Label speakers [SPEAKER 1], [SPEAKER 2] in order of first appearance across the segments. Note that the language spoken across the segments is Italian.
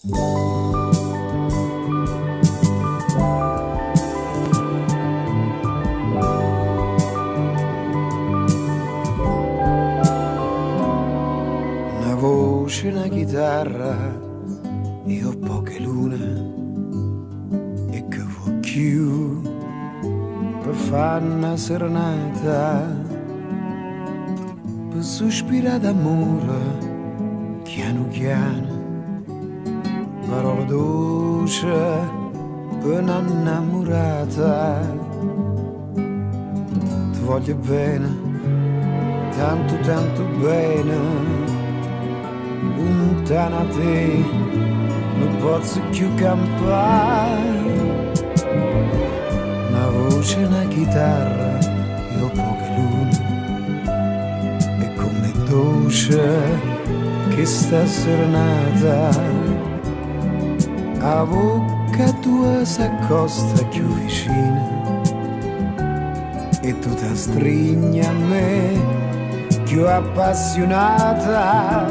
[SPEAKER 1] Una voce, una chitarra, io poche lune e che vocchio per fare una serenata, per suspirá d'amore chianu chiano, parole doce per nnammurata. Ti voglio bene, tantu tantu bene, Luntano a te non posso più campá. Una voce, una chitarra, io poche lune e come doce che sta serenata, a vocca tua s'accosta più vicina e tu ti stringi a me più appassiunata,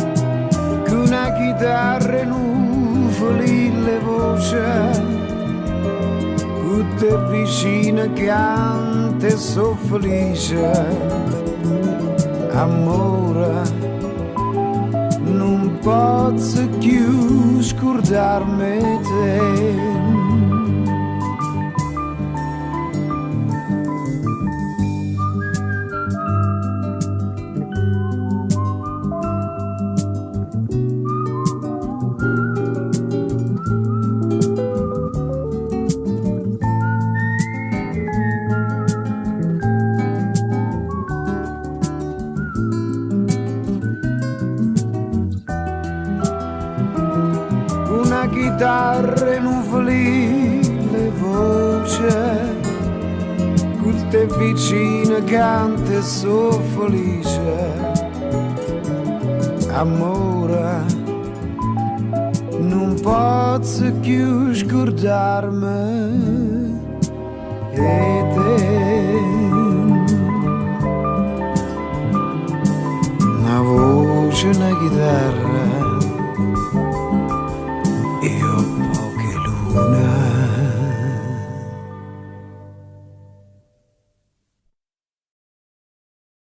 [SPEAKER 1] che una chitarra e un felillo voce, tutte vicine canta e so felice, amore. Non posso più scordarmi te. Chitarra e un felillo voce, tutte vicine canta e so felice, amore. Non posso più scordarmi.